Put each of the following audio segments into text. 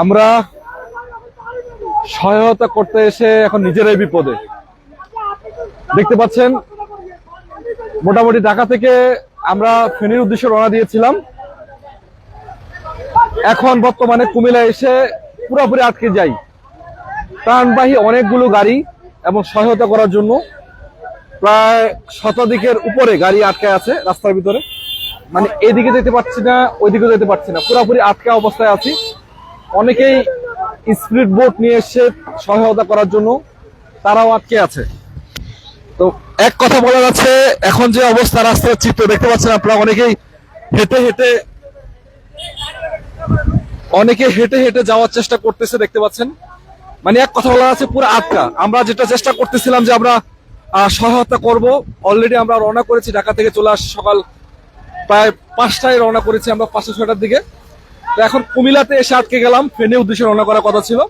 আমরা সহায়তা করতে এসে এখন নিজেরাই বিপদে। দেখতে পাচ্ছেন মোটামুটি ঢাকা থেকে আমরা ফেনীর উদ্দেশ্যে রওনা দিয়েছিলাম, এখন বর্তমানে কুমিল্লা এসে পুরোপুরি আটকে যাই। প্রাণবাহী অনেকগুলো গাড়ি এবং সহায়তা করার জন্য প্রায় শতাধিকের উপরে গাড়ি আটকে আছে রাস্তার ভিতরে। মানে এদিকে যেতে পারছি না, ওইদিকে যেতে পারছি না, পুরোপুরি আটকা অবস্থায় আছি। অনেকেই স্পিড বোট নিয়ে এসে সহায়তা করার জন্য, তারাও আটকে আছে। তো এক কথা বলা যাচ্ছে, এখন যে অবস্থা রাস্তার চিত্র দেখতে পাচ্ছেন আপনারা, অনেকে হেঁটে হেঁটে যাওয়ার চেষ্টা করতেছে দেখতে পাচ্ছেন। মানে এক কথা বলা যাচ্ছে পুরো আটকা। আমরা যেটা চেষ্টা করতেছিলাম যে আমরা সহায়তা করব, অলরেডি আমরা রওনা করেছি ঢাকা থেকে, চলে আসছি সকাল প্রায় 5টায় রওনা করেছি আমরা, 5-6টার দিকে। তো এখন কুমিল্লাতে এসে আটকে গেলাম, ফেনীর উদ্দেশ্যে রওনা করার কথা ছিল।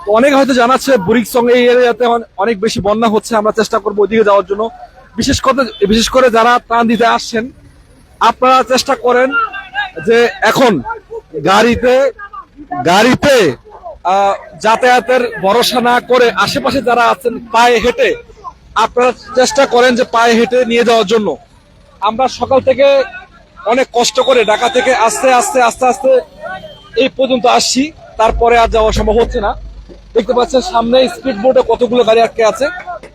তো অনেক হয়তো জানাচ্ছে বুড়িচং এই এরিয়াতে অনেক বেশি বন্যা হচ্ছে, আমরা চেষ্টা করবো ওইদিকে যাওয়ার জন্য। বিশেষ করে যারা ত্রাণ দিতে আসছেন, আপনারা চেষ্টা করেন যে এখন গাড়িতে যাতায়াতের ভরসা না করে আশেপাশে যারা আছেন পায়ে হেঁটে, আপনারা চেষ্টা করেন যে পায়ে হেঁটে নিয়ে যাওয়ার জন্য। আমরা সকাল থেকে অনেক কষ্ট করে ঢাকা থেকে আস্তে আস্তে এই পর্যন্ত আসছি, তারপরে আর যাওয়া সম্ভব হচ্ছে না। দেখতে পাচ্ছেন সামনে স্পিড বোটে কতগুলো গাড়ি আটকে আছে,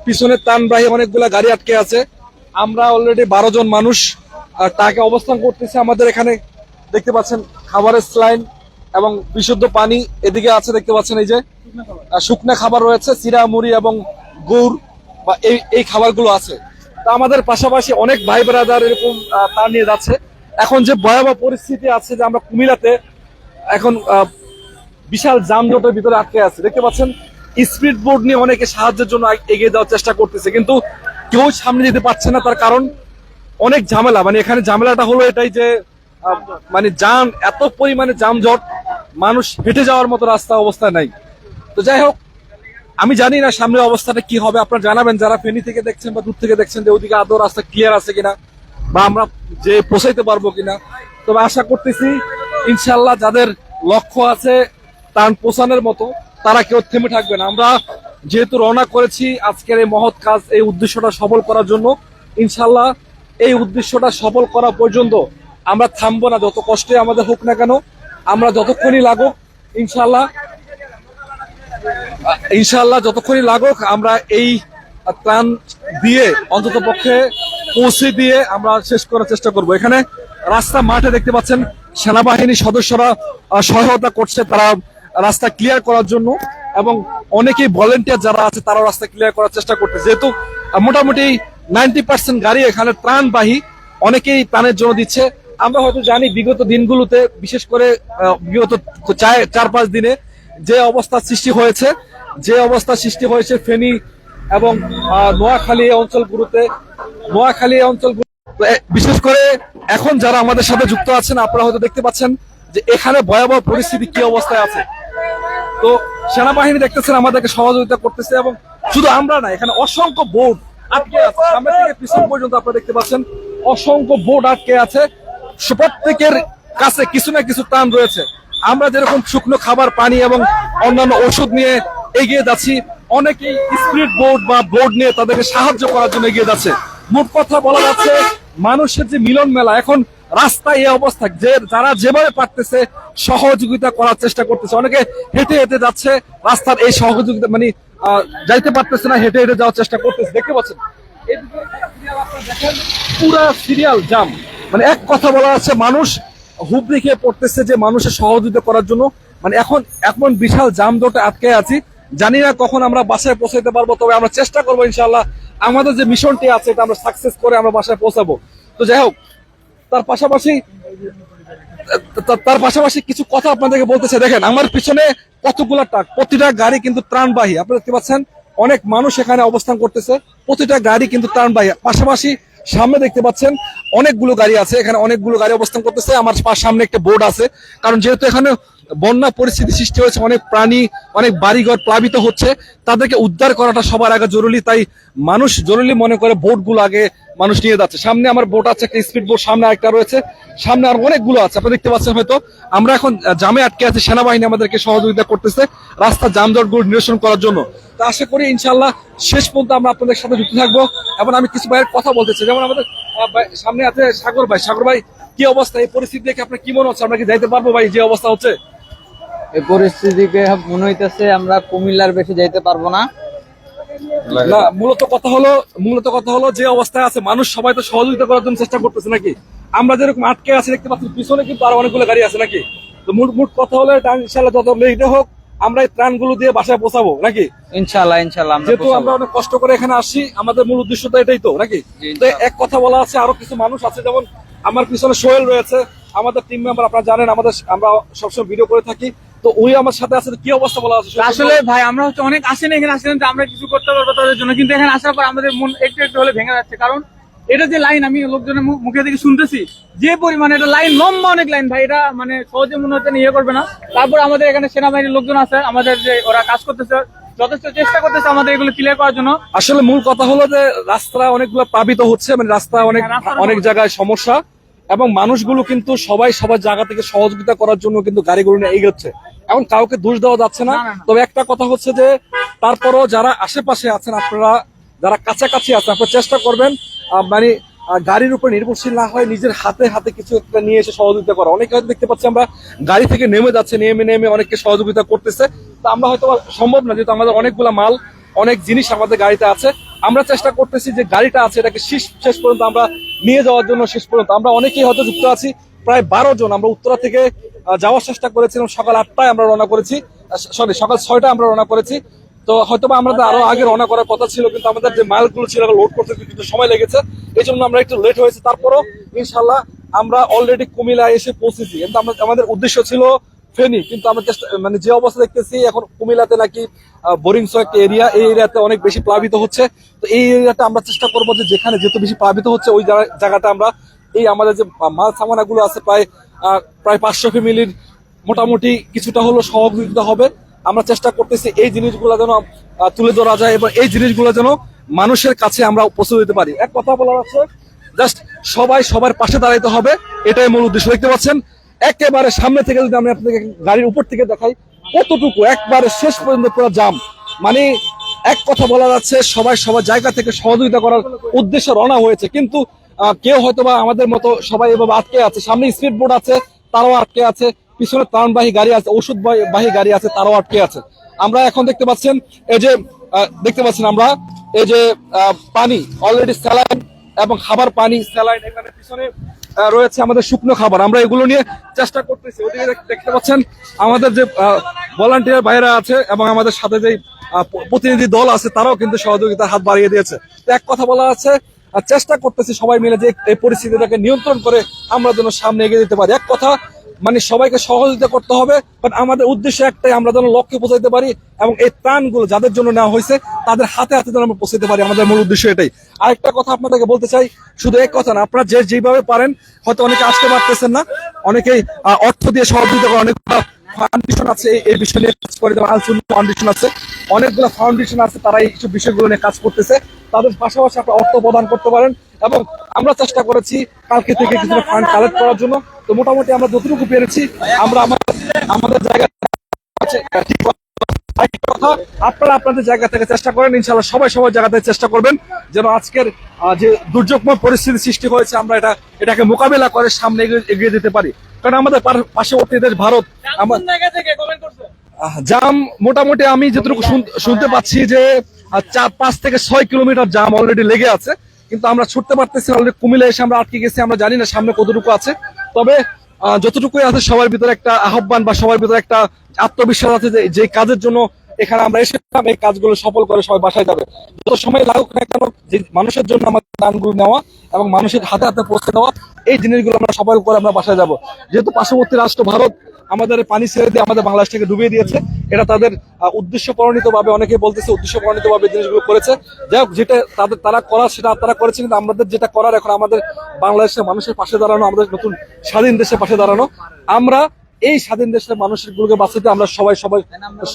পিছনে ত্রাণবাহী অনেকগুলো গাড়ি আটকে আছে। আমরা অলরেডি 12 জন মানুষ তাকে অবস্থান করতেছে আমাদের এখানে। দেখতে পাচ্ছেন খাবারের স্লাইন এবং বিশুদ্ধ পানি এদিকে আছে, দেখতে পাচ্ছেন এই যে শুকনা খাবার রয়েছে, চিরা মুড়ি এবং গুড় বা এই খাবারগুলো আছে। তা আমাদের পাশাপাশি অনেক ভাই ব্রাদার এরকম তা নিয়ে যাচ্ছে। এখন যে ভয়াবহ পরিস্থিতি আছে যে আমরা কুমিল্লাতে এখন বিশাল যানজটের ভিতরে আটকে আছে। দেখতে পাচ্ছেন স্পিড বোট নিয়ে অনেকে সাহায্যের জন্য এগিয়ে যাওয়ার চেষ্টা করতেছে, কিন্তু কেউ সামনে যেতে পারছে না। তার কারণ অনেক ঝামেলা। মানে এখানে ঝামেলাটা হলো এটাই যে মানে এত পরিমাণে যানজট, মানুষ হেঁটে যাওয়ার মতো রাস্তা অবস্থায় নাই। তো যাই হোক, আমি জানি না সামনের অবস্থাটা কি হবে। আপনারা জানাবেন যারা ফেনী থেকে দেখছেন বা দূর থেকে দেখছেন, যে ওদিকে আদৌ রাস্তা ক্লিয়ার আছে কিনা বা আমরা যে পৌঁছাইতে পারবো কিনা। তবে আশা করতেছি ইনশাল্লাহ যাদের লক্ষ্য আছে ত্রাণ পৌঁছানোর মতো, তারা কেউ থেমে থাকবে না। আমরা যেহেতু রওনা করেছি আজকের এই মহৎ কাজ, এই উদ্দেশ্যটা সফল করার জন্য, ইনশাল্লাহ এই উদ্দেশ্যটা সফল করা পর্যন্ত আমরা থামবো না। যত কষ্টে আমাদের হোক না কেন, আমরা যতক্ষণই লাগুক ইনশাল্লাহ যতক্ষণই লাগুক আমরা এই ত্রাণ দিয়ে অন্তত পক্ষে পৌঁছে দিয়ে আমরা শেষ করার চেষ্টা করব। এখানে রাস্তা মাঠে দেখতে পাচ্ছেন সেনাবাহিনীর সদস্যরা সহায়তা করছে, তারা রাস্তা ক্লিয়ার করার জন্য, এবং অনেকেই ভলেন্টিয়ার যারা আছে তারাও রাস্তা ক্লিয়ার করার চেষ্টা করছে। যেহেতু মোটামুটি 90% গাড়ি এখানে ত্রাণবাহী, অনেকেই ত্রাণের জন্য দিচ্ছে। আমরা হয়তো জানি বিগত দিনগুলোতে, বিশেষ করে বিগত 4-5 দিনে যে অবস্থা সৃষ্টি হয়েছে ফেনী এবং নোয়াখালী অঞ্চলগুলোতে, বিশেষ করে এখন যারা আমাদের সাথে যুক্ত আছেন, আপনারা হয়তো দেখতে পাচ্ছেন যে এখানে ভয়াবহ পরিস্থিতি কি অবস্থায় আছে। তো সেনাবাহিনী দেখতেছেন আমাদেরকে সহযোগিতা করতেছে, এবং শুধু আমরা না, এখানে অসংখ্য বোট আটকে আছে, সামনে থেকে পিছন পর্যন্ত আপনারা দেখতে পাচ্ছেন অসংখ্য বোট আটকে আছে। প্রত্যেকের কাছে কিছু না কিছু ত্রাণ রয়েছে। আমরা যেরকম শুকনো খাবার, পানি এবং অন্যান্য ওষুধ নিয়ে এগিয়ে যাচ্ছি, অনেকেই স্পিড বোট বা বোট নিয়ে তাদেরকে সাহায্য করার জন্য এগিয়ে যাচ্ছে। মোট কথা বলা যাচ্ছে মানুষের যে মিলন মেলা, এখন রাস্তায় এই অবস্থা, যে যারা যেভাবে পারতেছে সহযোগিতা করার চেষ্টা করতেছে। অনেকে হেঁটে হেঁটে যাচ্ছে, রাস্তার এই সহযোগিতা মানে যাইতে পারতেছে না, হেঁটে হেঁটে যাওয়ার চেষ্টা করতেছে। দেখতে পাচ্ছেন পুরা সিরিয়াল জাম। মানে এক কথা বলা যাচ্ছে মানুষ হুবড়ি খেয়ে পড়তেছে যে মানুষের সহযোগিতা করার জন্য। মানে এখন বিশাল যানজটে আটকে আছি, জানি না কখন আমরা বাসায় পৌঁছাইতে পারবো। তবে আমরা চেষ্টা করবো ইনশাআল্লাহ, আমাদের যে মিশনটি আছে এটা আমরা সাকসেস করে আমরা বাসায় পৌঁছাবো। তো যাই হোক, তার পাশাপাশি কিছু কথা আপনাদেরকে বলতেছে। দেখেন আমার পিছনে কতগুলা ট্রাক, প্রতিটা গাড়ি কিন্তু ত্রাণবাহী। আপনারা দেখতে পাচ্ছেন অনেক মানুষ এখানে অবস্থান করতেছে, প্রতিটা গাড়ি কিন্তু ত্রাণবাহী। পাশাপাশি সামনে দেখতে পাচ্ছেন অনেকগুলো গাড়ি আছে, এখানে অনেকগুলো গাড়ি অবস্থান করতেছে। আমার সামনে একটা বোর্ড আছে, কারণ যেহেতু এখানে বন্যা পরিস্থিতি সৃষ্টি হয়েছে, অনেক প্রাণী, অনেক বাড়িঘর প্লাবিত হচ্ছে, তাদেরকে উদ্ধার করাটা সবার আগে জরুরি। তাই মানুষ জরুরি মনে করে বোটগুলো আগে মানুষ নিয়ে যাচ্ছে। সামনে আমার বোট আছে, একটা স্পিড বোট সামনে আরেকটা রয়েছে, সামনে আর অনেকগুলো আছে, আপনারা দেখতে পাচ্ছেন হয়তো। আমরা এখন জামে আটকে আছি, সেনাবাহিনী আমাদেরকে সহযোগিতা করতেছে রাস্তা যানজট গুলো নিরসন করার জন্য। তো আশা করি ইনশাল্লাহ শেষ পর্যন্ত আমরা আপনাদের সাথে যুক্ত থাকবো। এবং আমি কিছু ভাইয়ের কথা বলতে চাই, যেমন আমাদের সামনে আছে সাগর ভাই। সাগর ভাই, কি অবস্থা? এই পরিস্থিতি দেখে আপনার কি মনে হচ্ছে? আমরা কি যাইতে পারবো ভাই যে অবস্থা হচ্ছে? এই পরিস্থিতিকে মনে হইতেছে আমরা কুমিল্লার বেশি যাইতে পারবো না। না, মূলত কথা হলো যে অবস্থায় আছে মানুষ সবাই তো সহযোগিতা করার জন্য চেষ্টা করতেছে নাকি? আমরা যেরকম আটকে আছি দেখতে পাচ্ছি, পিছনে কিন্তু আরো অনেকগুলো গাড়ি আছে নাকি? তো মোট কথা হলো এটা ইনশাল্লাহ যত লেটে হোক আমরা এই ত্রাণগুলো দিয়ে বাসায় পৌঁছাবো নাকি? ইনশাআল্লাহ ইনশাআল্লাহ আমরা যেহেতু আমরা পৌঁছাবো। অনেক কষ্ট করে এখানে আসি, আমাদের মূল উদ্দেশ্য তো এটাই তো নাকি? জি, তো এক কথা বলা আছে, আরো কিছু মানুষ আছে, যেমন আমার পিছনে সোহেল রয়েছে, আমাদের টিম মেম্বার, আপনারা জানেন আমরা সবসময় ভিডিও করে থাকি। তো উনি আমার সাথে আছে, কি অবস্থা বলা আছে? আসলে ভাই আমরা হচ্ছে অনেক আসেন এখানে আসলেন যে আমরা কিছু করতে পারবো তাদের জন্য, কিন্তু এখানে আসার পর আমাদের মন একটু একটু হলে ভেঙে যাচ্ছে। কারণ এটা যে লাইন, আমি লোকজনের মুখে থেকে শুনতেছি যে পরিমাণে এটা লাইন, লম্বা অনেক লাইন ভাই, এটা মানে সহজে মনে হচ্ছে না ইয়ে করবে না। তারপর আমাদের এখানে সেনাবাহিনীর লোকজন আছে, আমাদের যে ওরা কাজ করতেছে, যথেষ্ট চেষ্টা করতেছে আমাদের এগুলো ক্লিয়ার করার জন্য। আসলে মূল কথা হলো যে রাস্তা অনেকগুলো প্লাবিত হচ্ছে, মানে রাস্তা অনেক জায়গায় সমস্যা, এবং মানুষগুলো কিন্তু সবাই সবার জায়গা থেকে সহযোগিতা করার জন্য কিন্তু গাড়িগুলো নিয়ে এগোচ্ছে। এখন কাউকে দোষ দেওয়া যাচ্ছে না। তবে একটা কথা হচ্ছে যে তারপরও যারা আশেপাশে আছেন, আপনারা যারা কাছাকাছি আছেন, আপনারা চেষ্টা করবেন মানে গাড়ির উপর নির্ভরশীল না হয় নিজের হাতে হাতে কিছু একটা নিয়ে এসে সহযোগিতা করা। অনেকে হয়তো দেখতে পাচ্ছি আমরা গাড়ি থেকে নেমে যাচ্ছে, নেমে অনেককে সহযোগিতা করতেছে। তো আমরা হয়তো সম্ভব না, যেহেতু আমাদের অনেকগুলা মাল, অনেক জিনিস আমাদের গাড়িতে আছে। আমরা চেষ্টা করতেছি যে গাড়িটা আছে এটাকে শেষ পর্যন্ত আমরা নিয়ে যাওয়ার জন্য। শেষ পর্যন্ত আমরা অনেকেই হয়তো যুক্ত আছি, প্রায় 12 জন। আমরা উত্তরা থেকে যাওয়ার চেষ্টা করেছিলাম, সকাল 8টায় আমরা রওনা করেছি, সকাল 6টায় আমরা রওনা করেছি। তো হয়তো আমাদের আরো আগে রওনা করার কথা ছিল, কিন্তু আমাদের যে মালগুলো ছিল লোড করতে কিন্তু সময় লেগেছে, এই জন্য আমরা একটু লেট হয়েছে। তারপরও ইনশাল্লাহ আমরা অলরেডি কুমিল্লায় এসে পৌঁছেছি। কিন্তু আমাদের উদ্দেশ্য ছিল ফেনী, কিন্তু আমরা মানে যে অবস্থা দেখতেছি এখন কুমিল্লাতে নাকি বোরিংস একটা এরিয়া, এই এরিয়াতে অনেক বেশি প্লাবিত হচ্ছে। তো এই এরিয়াটা আমরা চেষ্টা করবো যে যেখানে যেহেতু বেশি প্লাবিত হচ্ছে ওই জায়গাটা আমরা এই আমাদের যে মাল সামানা গুলো আছে প্রায় 500 ফ্যামিলির মোটামুটি কিছুটা হলো সহযোগিতা হবে। আমরা চেষ্টা করতেছি এই জিনিসগুলো যেন তুলে ধরা যায় এবং এই জিনিসগুলো যেন মানুষের কাছে আমরা পৌঁছে দিতে পারি। এক কথা বলা যাচ্ছে, জাস্ট সবাই সবার পাশে দাঁড়াইতে হবে, এটাই মূল উদ্দেশ্য। দেখতে পাচ্ছেন একেবারে সামনে থেকে যদি আমি আপনাকে গাড়ির উপর থেকে দেখাই, কতটুকু একবারে শেষ পর্যন্ত পুরো জাম। মানে এক কথা বলা যাচ্ছে সবাই সবার জায়গা থেকে সহযোগিতা করার উদ্দেশ্যে রওনা হয়েছে, কিন্তু কেউ হয়তোবা আমাদের মতো সবাই এভাবে আটকে আছে। সামনে স্পিড বোট আছে, তারাও আটকে আছে, পিছনে ত্রাণবাহী গাড়ি আছে, ওষুধবাহী গাড়ি আছে, তারাও আটকে আছে। আমরা এখন দেখতে পাচ্ছেন আমরা এই যে পানি অলরেডি স্যালাইন এবং খাবার পানি স্যালাইন এখানে পিছনে রয়েছে আমাদের শুকনো খাবার। আমরা এগুলো নিয়ে চেষ্টা করতেছি। ওদিকে দেখতে পাচ্ছেন আমাদের যে ভলান্টিয়ার ভাইরা আছে এবং আমাদের সাথে যে প্রতিনিধি দল আছে, তারাও কিন্তু সহযোগিতার হাত বাড়িয়ে দিয়েছে। তো এক কথা বলা আছে, চেষ্টা করতেছি সবাই মিলে যে এই পরিস্থিতিটাকে নিয়ন্ত্রণ করে আমরা যেন সামনে এগিয়ে যেতে পারি। এক কথা মানে সবাইকে সহযোগিতা করতে হবে, বাট আমাদের উদ্দেশ্য একটাই, আমরা যেন লক্ষ্যে পৌঁছাতে পারি এবং এই ত্রাণগুলো যাদের জন্য নেওয়া হয়েছে তাদের হাতে হাতে যেন আমরা পৌঁছাতে পারি। আমাদের মূল উদ্দেশ্য এটাই। আরেকটা কথা আপনাদেরকে বলতে চাই, শুধু এক কথা না, আপনারা যেভাবে পারেন, হয়তো অনেকে আসতে পারতেছেন না, অনেকেই অর্থ দিয়ে সহযোগিতা করে, অনেক ফাউন্ডেশন আছে এই বিষয় নিয়ে কাজ করে, যেমন আলসুল ফাউন্ডেশন আছে, অনেকগুলো ফাউন্ডেশন আছে, তারা এইসব বিষয়গুলো নিয়ে কাজ করতেছে। তাদের পাশাপাশি আপনারা অর্থ প্রদান করতে পারেন এবং আমরা চেষ্টা করেছি কালকে থেকে কিছুটা ফান্ড কালেক্ট করার জন্য। তো মোটামুটি আমরা যতটুকু পেরেছি আমরা আমাদের জায়গা আপনারা আপনাদের জায়গা থেকে চেষ্টা করেন। ইনশাআল্লাহ সবাই সবার জায়গা থেকে চেষ্টা করবেন যেন আজকের যে দুর্যোগময় পরিস্থিতি সৃষ্টি হয়েছে আমরা এটাকে মোকাবেলা করে সামনে এগিয়ে যেতে পারি। কারণ আমাদের পার্শ্ববর্তী দেশ ভারত, জাম মোটামুটি আমি যতটুকু শুনতে পাচ্ছি যে 5 থেকে 6 কিলোমিটার জাম অলরেডি লেগে আছে, কিন্তু আমরা ছুটতে পারতেছি না। অলরেডি কুমিল্লা এসে আমরা আটকে গেছি, আমরা জানি না সামনে কতটুকু আছে। তবে যতটুকুই আছে সবার ভিতরে একটা আহ্বান বা সবার ভিতরে একটা আত্মবিশ্বাস আছে যে কাজের জন্য এখানে আমরা এসেছিলাম, এই কাজগুলো সফল করে সবাই বাসায় যাবে। যত সময় লাগুক না কেন, যে মানুষের জন্য আমাদের দানগুলো নেওয়া এবং মানুষের হাতে হাতে পৌঁছে দেওয়া, এই জিনিসগুলো আমরা সফল করে আমরা বাসায় যাব। যেহেতু পার্শ্ববর্তী রাষ্ট্র ভারত আমাদের পানি ছেড়ে দিয়ে আমাদের বাংলাদেশটাকে ডুবিয়ে দিয়েছে, এটা তাদের উদ্দেশ্য প্রণীত ভাবে, অনেকে বলতেছে উদ্দেশ্য প্রণীত ভাবে জিনিসগুলো করেছে। যাই হোক, যেটা তারা করার সেটা তারা করেছে, কিন্তু আমাদের যেটা করার এখন আমাদের বাংলাদেশের মানুষের পাশে দাঁড়ানো, আমাদের নতুন স্বাধীন দেশের পাশে দাঁড়ানো। আমরা এই স্বাধীন দেশের মানুষের গুলোকে বাঁচাতে আমরা সবাই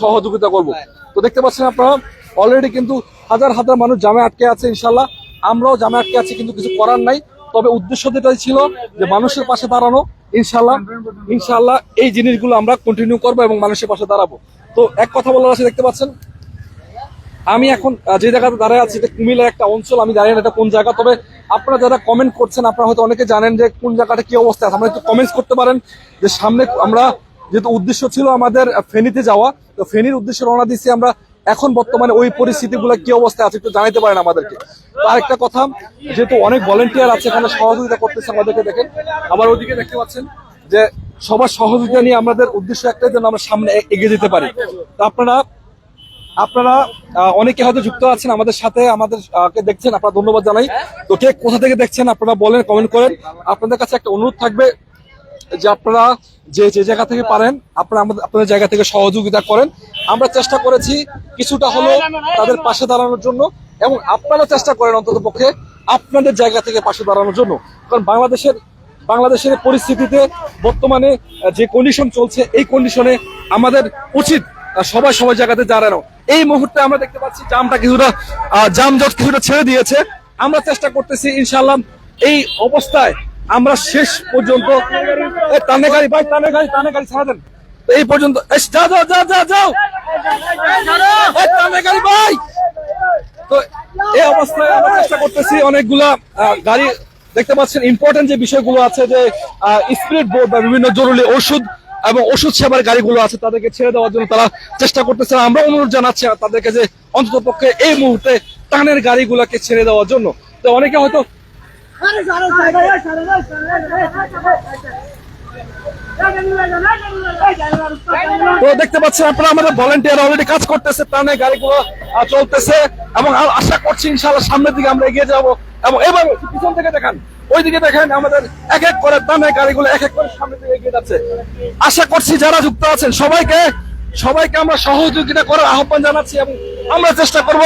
সহযোগিতা করব। তো দেখতে পাচ্ছেন আপনারা অলরেডি কিন্তু হাজার হাজার মানুষ জামে আটকে আছে। ইনশাল্লাহ আমরাও জামে আটকে আছি, কিন্তু কিছু করার নাই। তবে উদ্দেশ্য যেটাই ছিল যে মানুষের পাশে দাঁড়ানো, ইনশাল্লাহ ইনশাল্লাহ এই জিনিসগুলো আমরা কন্টিনিউ করবো এবং মানুষের পাশে দাঁড়াবো। তো এক কথা বলার আছে, দেখতে পাচ্ছেন আমি এখন যে জায়গাতে দাঁড়ায় আছি এটা কুমিল্লার একটা অঞ্চল, আমি জানি না এটা কোন জায়গা। তবে আপনারা যারা কমেন্ট করছেন আপনারা হয়তো অনেকে জানেন যে কোন জায়গাটা কি অবস্থা আছে, আপনারা একটু কমেন্টস করতে পারেন যে সামনে আমরা যেহেতু উদ্দেশ্য ছিল আমাদের ফেনীতে যাওয়া, তো ফেনীর উদ্দেশ্যে রওনা দিচ্ছি আমরা। এখন বর্তমানে ওই পরিস্থিতিগুলো কি অবস্থায় আছে একটু জানাতে পারেন আমাদেরকে। তো আরেকটা কথা, যেহেতু অনেক ভলেন্টিয়ার আছে এখানে সহযোগিতা করতেছে আমাদেরকে, দেখেন আবার ওইদিকে দেখতে পাচ্ছেন যে সবার সহযোগিতা নিয়ে আমাদের উদ্দেশ্য একটাই যেন আমরা সামনে এগিয়ে যেতে পারি। তো আপনারা অনেকে হয়তো যুক্ত আছেন আমাদের সাথে, আমাদের কে দেখছেন, আপনারা ধন্যবাদ জানাই। তো কে কোথা থেকে দেখছেন আপনারা বলেন, কমেন্ট করেন। আপনাদের কাছে একটা অনুরোধ থাকবে যে আপনারা যে যে জায়গা থেকে পারেন আপনারা আপনাদের জায়গা থেকে সহযোগিতা করেন। আমরা চেষ্টা করেছি কিছুটা হলো তাদের পাশে দাঁড়ানোর জন্য, এবং আপনারা চেষ্টা করেন অন্তত পক্ষে আপনাদের জায়গা থেকে পাশে দাঁড়ানোর জন্য। কারণ বাংলাদেশের পরিস্থিতিতে বর্তমানে যে কন্ডিশন চলছে, এই কন্ডিশনে আমাদের উচিত সবাই জায়গাতে দাঁড়ানো। এই মুহূর্তে আমরা দেখতে পাচ্ছি যানজট কিছুটা ছেড়ে দিয়েছে। আমরা চেষ্টা করতেছি ইনশাআল্লাহ এই অবস্থায় আমরা শেষ পর্যন্ত টানে গাড়ি ছাড়া দেন এই পর্যন্ত যাও টানে গাড়ি ভাই। তো এই অবস্থায় আমরা চেষ্টা করতেছি অনেকগুলা গাড়ি দেখতে পাচ্ছেন, ইম্পর্টেন্ট যে বিষয়গুলো আছে যে স্পিরিট বোর্ড বা বিভিন্ন জরুরি ওষুধ এবং ওষুধ সেবার গাড়িগুলো আছে তাদেরকে ছেড়ে দেওয়ার জন্য তারা চেষ্টা করতেছে। আমরা অনুরোধ জানাচ্ছি তাদেরকে যে অন্তত পক্ষে এই মুহূর্তে টানের গাড়িগুলোকে ছেড়ে দেওয়ার জন্য। তো অনেকে হয়তো তো দেখতে পাচ্ছেন আপনারা আমাদের ভলান্টিয়ার অলরেডি কাজ করতেছে, টানের গাড়িগুলো চলতেছে এবং আশা করছি ইনশাআল্লাহ সামনের দিকে আমরা এগিয়ে যাব। এবং এবার পিছন থেকে দেখান, ওইদিকে দেখেন আমাদের এক এক করে টানের গাড়িগুলো এক এক করে সামনের দিকে এগিয়ে যাচ্ছে। আশা করছি যারা যুক্ত আছেন সবাইকে আমরা সহযোগিতা করার আহ্বান জানাচ্ছি এবং আমরা চেষ্টা করব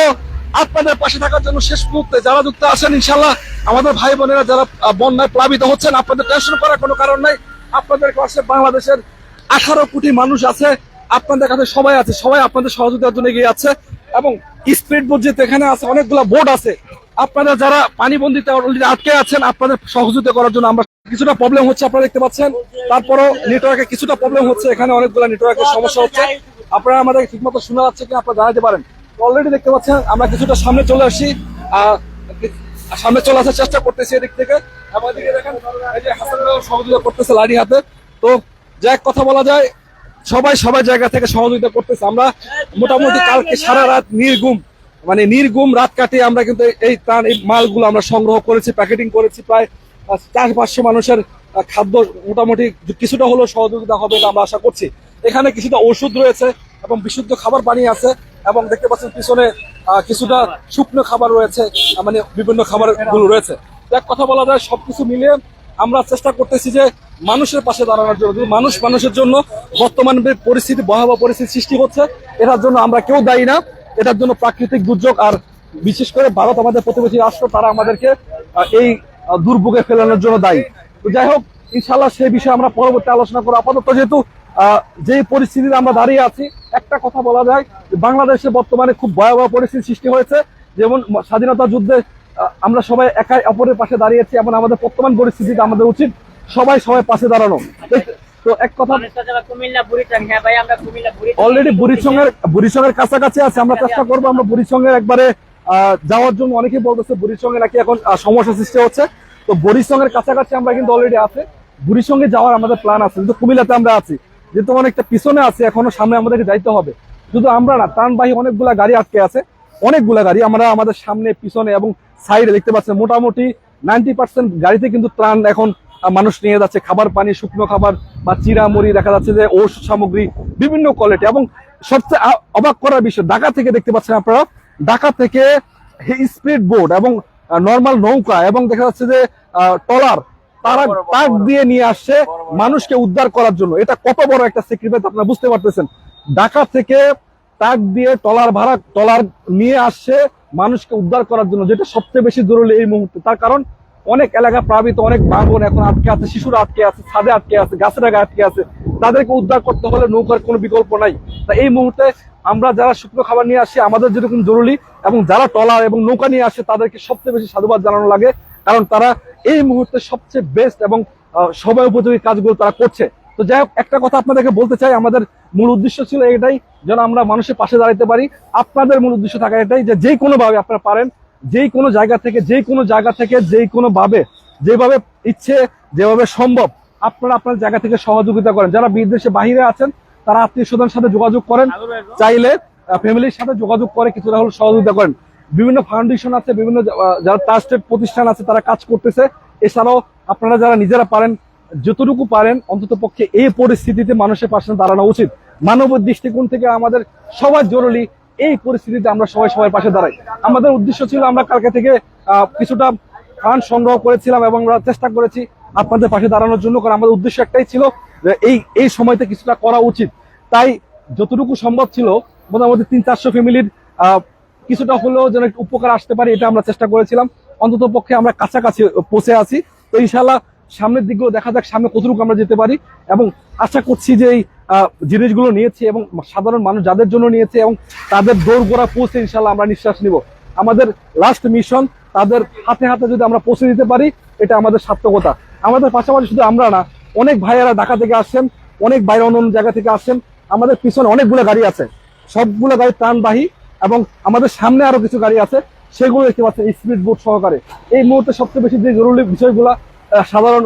আপনাদের পাশে থাকার জন্য। শেষ মুহূর্তে যারা যুক্ত আছেন ইনশাআল্লাহ আমাদের ভাই বোনেরা যারা বন্যায় প্লাবিত হচ্ছেন, আপনাদের টেনশন করার কোনো কারণ নাই। আপনাদের কাছে বাংলাদেশের 18 কোটি মানুষ আছে, আপনাদের কাছে সবাই আছে, সবাই আপনাদের সহযোগিতার জন্য এগিয়ে আছে। এবং স্পিড বোর্ড যেহেতু এখানে আছে, অনেকগুলো বোর্ড আছে, আপনারা যারা পানিবন্দিতে অলরেডি আটকে আছেন আপনাদের সহযোগিতা করার জন্য। আমরা কিছুটা প্রবলেম হচ্ছে আপনারা দেখতে পাচ্ছেন, তারপরও নেটওয়ার্কে কিছুটা প্রবলেম হচ্ছে, এখানে অনেকগুলো নেটওয়ার্কের সমস্যা হচ্ছে। আপনারা আমাদের ঠিকমতো শোনা যাচ্ছে কিনা আপনারা জানাতে পারেন। অলরেডি দেখতে পাচ্ছেন আমরা কিছুটা সামনে চলে আসি, সামনে চলে আসার চেষ্টা করতেছি এদিক থেকে। আমাদেরকে দেখেন এই যে হাসান সহযোগিতা করতেছে লাঠি হাতে। তো যে এক কথা বলা যায় সবাই জায়গা থেকে সহযোগিতা করতেছে। আমরা মোটামুটি কালকে সারা রাত নির্ঘুম রাত কাটিয়ে আমরা কিন্তু এই মালগুলো আমরা সংগ্রহ করেছি, প্যাকেটিং করেছি। প্রায় 400-500 মানুষের খাদ্য মোটামুটি কিছুটা হলেও সহযোগিতা হবে এটা আমরা আশা করছি। এখানে কিছুটা ওষুধ রয়েছে এবং বিশুদ্ধ খাবার পানি আছে, এবং দেখতে পাচ্ছেন পিছনে কিছুটা শুকনো খাবার রয়েছে, মানে বিভিন্ন খাবার গুলো রয়েছে। এক কথা বলা যায় সবকিছু মিলিয়ে আমরা চেষ্টা করতেছি যে মানুষের পাশে দাঁড়ানোর জন্য। মানুষের জন্য বর্তমান পরিস্থিতি, ভয়াবহ পরিস্থিতি সৃষ্টি হচ্ছে, এটার জন্য আমরা কেউ দায়ী না। এটার জন্য প্রাকৃতিক দুর্যোগ আর বিশেষ করে ভারত আমাদের প্রতিবেশী রাষ্ট্র, তারা আমাদেরকে এই দুর্ভোগে ফেলানোর জন্য দায়ী। তো যাই হোক ইনশাআল্লাহ সেই বিষয়ে আমরা পরবর্তী আলোচনা করবো। আপাতত যেহেতু যে পরিস্থিতিতে আমরা দাঁড়িয়ে আছি, একটা কথা বলা যায় বাংলাদেশে বর্তমানে খুব ভয়াবহ পরিস্থিতি সৃষ্টি হয়েছে। যেমন স্বাধীনতা যুদ্ধে আমরা সবাই একাই অপরের পাশে দাঁড়িয়েছি, এবং আমাদের বর্তমান পরিস্থিতিতে আমাদের উচিত সবাই পাশে দাঁড়ানো। তো এক কথা অলরেডি বুড়িচংয়ের কাছাকাছি আছে, আমরা চেষ্টা করবো আমরা বুড়িচংয়ের একবারে যাওয়ার জন্য। অনেকেই বলতেছে বুড়িচংয়ে নাকি এখন সমস্যা সৃষ্টি হচ্ছে, তো বুড়িচংয়ের কাছাকাছি আমরা কিন্তু অলরেডি আছে। বুড়িচংয়ে যাওয়ার আমাদের প্ল্যান আছে, কিন্তু কুমিল্লাতে আমরা আছি যেহেতু অনেকটা পিছনে আছে, এখনো সামনে আমাদেরকে যাইতে হবে। শুধু আমরা না, ত্রাণবাহী অনেকগুলা গাড়ি আটকে আছে, অনেকগুলা গাড়ি আমরা আমাদের সামনে পিছনে এবং সাইডে দেখতে পাচ্ছেন মোটামুটি 90% গাড়িতে কিন্তু ত্রাণ এখন মানুষ নিয়ে যাচ্ছে, খাবার পানি, শুকনো খাবার বা চিরামুড়ি, দেখা যাচ্ছে যে ওষুধ সামগ্রী বিভিন্ন কোয়ালিটি। এবং সবচেয়ে অবাক করার বিষয়, ঢাকা থেকে দেখতে পাচ্ছেন আপনারা, ঢাকা থেকে স্পিড বোট এবং নর্মাল নৌকা এবং দেখা যাচ্ছে যে ট্রলার, তারা ট্রাক দিয়ে নিয়ে আসছে মানুষকে উদ্ধার করার জন্য। এটা কত বড় একটা স্যাক্রিফাইস আপনারা বুঝতে পারতেছেন। ঢাকা থেকে ট্রাক দিয়ে ট্রলার নিয়ে আসছে মানুষকে উদ্ধার করার জন্য, যেটা সবচেয়ে বেশি জরুরি এই মুহূর্তে। তার কারণ অনেক এলাকা প্লাবিত, অনেক বাঁধন এখন আটকে আছে, শিশুরা আটকে আছে, ছাদে আটকে আছে, গাছের আগে আটকে আছে। তাদেরকে উদ্ধার করতে হলে নৌকার কোনো বিকল্প নাই। তা এই মুহূর্তে আমরা যারা শুকনো খাবার নিয়ে আসি আমাদের যেরকম জরুরি, এবং যারা ট্রলার এবং নৌকা নিয়ে আসে তাদেরকে সবচেয়ে বেশি সাধুবাদ জানানো লাগে, কারণ তারা এই মুহূর্তে সবচেয়ে বেস্ট এবং সময় উপযোগী কাজগুলো তারা করছে। তো যাই হোক, একটা কথা আপনাদেরকে বলতে চাই, আমাদের মূল উদ্দেশ্য ছিল এটাই, যেন আমরা মানুষের পাশে দাঁড়াতে পারি। আপনাদের মূল উদ্দেশ্য থাকা এটাই যে যে কোনো ভাবে আপনারা পারেন, যেই কোনো জায়গা থেকে যেই কোনো ভাবে, যেভাবে ইচ্ছে, যেভাবে সম্ভব আপনারা আপনার জায়গা থেকে সহযোগিতা করেন। যারা বিদেশে বাহিরে আছেন তারা আত্মীয় স্বজনের সাথে যোগাযোগ করেন, চাইলে ফ্যামিলির সাথে যোগাযোগ করে কিছুটা হলে সহযোগিতা করেন। বিভিন্ন ফাউন্ডেশন আছে, বিভিন্ন যারা ট্রাস্টেড প্রতিষ্ঠান আছে তারা কাজ করতেছে। এছাড়াও আপনারা যারা নিজেরা পারেন, যতটুকু পারেন অন্তত পক্ষে এই পরিস্থিতিতে মানুষের পাশে দাঁড়ানো উচিত। মানবিক দৃষ্টিকোণ থেকে আমাদের সবার জরুরি এই পরিস্থিতিতে আমরা সবার পাশে দাঁড়াই। আমাদের উদ্দেশ্য ছিল আমরা কালকে থেকে কিছুটা ফান্ড সংগ্রহ করেছিলাম এবং আমরা চেষ্টা করেছি আপনাদের পাশে দাঁড়ানোর জন্য, কারণ আমাদের উদ্দেশ্য একটাই ছিল যে এই সময়তে কিছুটা করা উচিত। তাই যতটুকু সম্ভব ছিল মোটামুটি 300-400 ফ্যামিলির কিছুটা হলেও যেন একটু উপকার আসতে পারে এটা আমরা চেষ্টা করেছিলাম। অন্তত পক্ষে আমরা কাছাকাছি পৌঁছে আছি। তো ইনশাল্লাহ সামনের দিকগুলো দেখা যাক সামনে কতটুকু আমরা যেতে পারি, এবং আশা করছি যে এই জিনিসগুলো নিয়েছি এবং সাধারণ মানুষ যাদের জন্য নিয়েছে এবং তাদের দোরগোড়া পৌঁছে ইনশাল্লাহ আমরা নিঃশ্বাস নিব। আমাদের লাস্ট মিশন তাদের হাতে হাতে যদি আমরা পৌঁছে দিতে পারি এটা আমাদের সার্থকতা। আমাদের পাশাপাশি শুধু আমরা না, অনেক ভাইয়েরা ঢাকা থেকে আসছেন, অনেক বাইরে অন্য জায়গা থেকে আসছেন। আমাদের পিছনে অনেকগুলো গাড়ি আছে, সবগুলো গাড়ি ত্রাণবাহী, এবং আমাদের সামনে আরো কিছু গাড়ি আছে, সেগুলো দেখতে পাচ্ছেন স্পিড বোট সহকারে। এই মুহূর্তে সবচেয়ে বেশি যে জরুরি বিষয়গুলা সাধারণ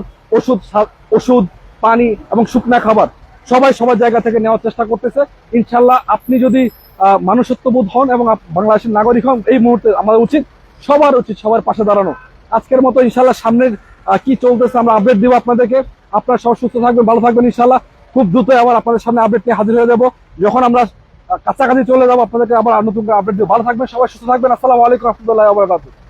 ওষুধ, পানি এবং শুকনা খাবার সবার জায়গা থেকে নেওয়ার চেষ্টা করতেছে। ইনশাল্লাহ আপনি যদি মানুষত্ববোধ হন এবং বাংলাদেশের নাগরিক হন, এই মুহূর্তে আমাদের উচিত সবার পাশে দাঁড়ানো। আজকের মতো ইনশাল্লাহ সামনের কি চলতেছে আমরা আপডেট দিব আপনাদেরকে। আপনারা সব সুস্থ থাকবেন, ভালো থাকবেন। ইনশাল্লাহ খুব দ্রুত আবার আপনাদের সামনে আপডেট নিয়ে হাজির হয়ে যাবো। যখন আমরা কাছাকাছি চলে যাবো আপনাদেরকে আবার নতুন করে আপডেট দিব। ভালো থাকবেন, সবাই সুস্থ থাকবেন। আসসালামু আলাইকুম রহমতুল্লাহি ওয়া বারাকাতুহু।